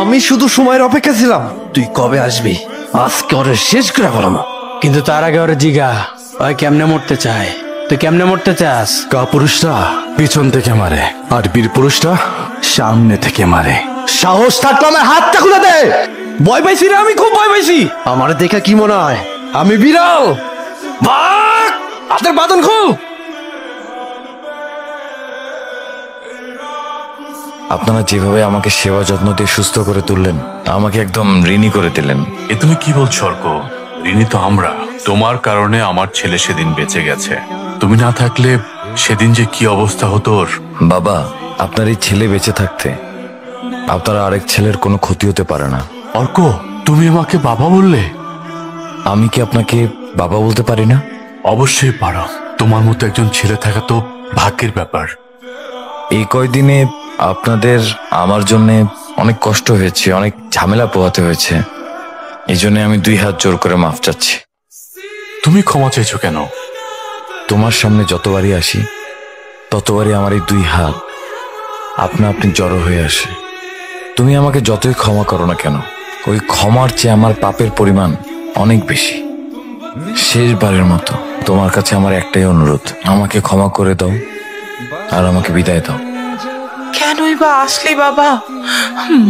আমি শুধু সময়ের অপেক্ষা ছিলাম তুই কবে আসবি। আজকে ওরে শেষ করে বললাম, কিন্তু তার আগে ওরে জিগা ওই কেমনে মরতে চায়। তুই কেমনে মরতে চাস? কাপুরুষরা পিছন থেকে মারে আর বীর পুরুষরা সামনে থেকে মারে। সাহস থাকলে আমার হাতটা খুলে দে। ভয় পাইছি রে, আমি খুব ভয় পাইছি। আমার দেখা কি মনে হয় আমি বিড়াল? ভাগ, হাতের বাঁধন খুল। আপনারা যেভাবে আমাকে সেবা যত্ন দিয়ে সুস্থ করে তুললেন, আমাকে একদম ঋণী করে দিলেন। এ তুমি কি বলছো অর্ক? ঋণী তো আমরা। তোমার কারণে আমার ছেলে সেদিন বেঁচে গেছে। তুমি না থাকলে সেদিন যে কি অবস্থা হতো ওর। বাবা, আপনার এই ছেলে বেঁচে থাকতে আপনার আরেক ছেলের কোনো ক্ষতি হতে পারে না। অর্ক, তুমি আমাকে বাবা বললে? আমি কি আপনাকে বাবা বলতে পারি না? অবশ্যই পারো। তোমার মতো একজন ছেলে থাকা তো ভাগ্যের ব্যাপার। এই কয়দিনে আপনাদের আমার জন্য অনেক কষ্ট হয়েছে, অনেক ঝামেলা পোহাতে হয়েছে। এই জন্য আমি 2 হাত জোর করে মাফ চাচ্ছি। তুমি ক্ষমা চাইছো কেন? তোমার সামনে যতবারই আসি ততবারই আমার এই 2 হাত আপনা আপনি জড়ো হয়ে আসে। তুমি আমাকে যতই ক্ষমা করো না কেন, ওই ক্ষমার চেয়ে আমার পাপের পরিমাণ অনেক বেশি। শেষবারের মতো তোমার কাছে আমার একটাই অনুরোধ, আমাকে ক্ষমা করে দাও আর আমাকে বিদায় দাও। কেনই বা আসলি বাবা?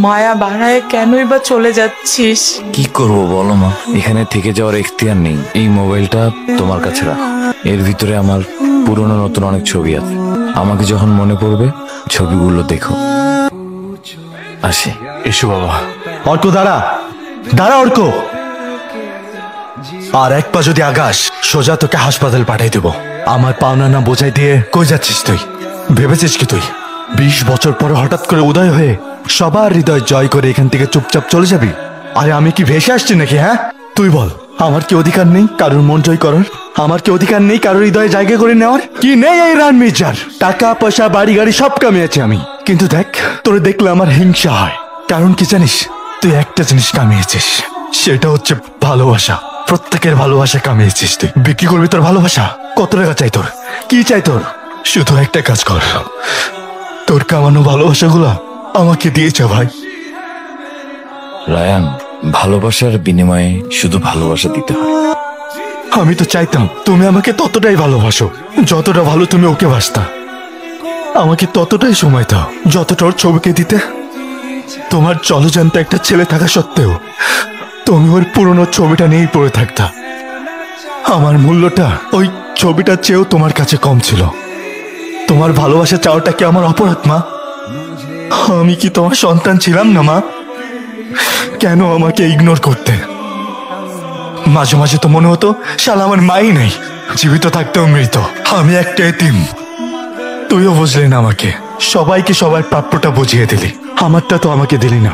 মায়া বাড়ায় কেনই বা চলে যাচ্ছিস? কি করব বলো মা, এখানে থেকে যাওয়ার এখতিয়ার নেই। এই মোবাইলটা তোমার কাছে রাখো, এর ভিতরে আমার পুরনো নতুন অনেক ছবি আছে। আমাকে যখন মনে পড়বে ছবিগুলো দেখো। আসি। এসো বাবা। অর্ক দাঁড়া, দাঁড়া অর্ক। আর এক পা যদি আগাস সোজা তোকে হাসপাতাল পাঠাই দেব। আমার পাওনা না বোঝাই দিয়ে কই যাচ্ছিস তুই? ভেবেছিস কি তুই 20 বছর পরে হঠাৎ করে উদয় হয়ে সবার হৃদয় জয় করে এখান থেকে চুপচাপ চলে যাবি? আরে আমি কি ভেসে আসছি নাকি? হ্যাঁ তুই বল, আমার কি অধিকার নেই কারোর মন জয় করার? আমার কি অধিকার নেই কারোর হৃদয়ে জায়গা করে নেওয়ার? কি নেই এই রান মির্জার? টাকা পয়সা বাড়ি গাড়ি সব কামিয়েছি আমি, কিন্তু দেখ তোরে দেখলে আমার হিংসা হয়। কারণ কি জানিস? তুই একটা জিনিস কামিয়েছিস, সেটা হচ্ছে ভালোবাসা। প্রত্যেকের ভালোবাসা কামিয়েছিস তুই। বিক্রি করবি তোর ভালোবাসা? কত টাকা চাই তোর? কি চাই তোর? শুধু একটা কাজ কর, তোর কামানো ভালোবাসাগুলো আমাকে দিয়েছে ভাই। রায়ান, ভালোবাসার বিনিময়ে শুধু ভালোবাসা দিতে হয়। আমি তো চাইতাম তুমি আমাকে ততটাই ভালোবাসো যতটা ভালো তুমি ওকে বাসতা। আমাকে ততটাই সময় দাও যতটা ওর ছবিকে দিতে। তোমার জলজান্ত একটা ছেলে থাকা সত্ত্বেও তুমি ওর পুরনো ছবিটা নিয়েই পড়ে থাকতা। আমার মূল্যটা ওই ছবিটার চেয়েও তোমার কাছে কম ছিল। তোমার ভালোবাসা চাওয়াটা কি আমার অপরাধ মা? আমি কি তোমার সন্তান ছিলাম না মা? কেন আমাকে ইগনোর করতে? মাঝে মাঝে তো মনে হতো শালা আমার মাই নেই, জীবিত থাকতেও মৃত। আমি একটা এতিম। তুইও বুঝলি না আমাকে, সবাইকে সবার প্রাপ্যটা বুঝিয়ে দিলি, আমারটা তো আমাকে দিলি না।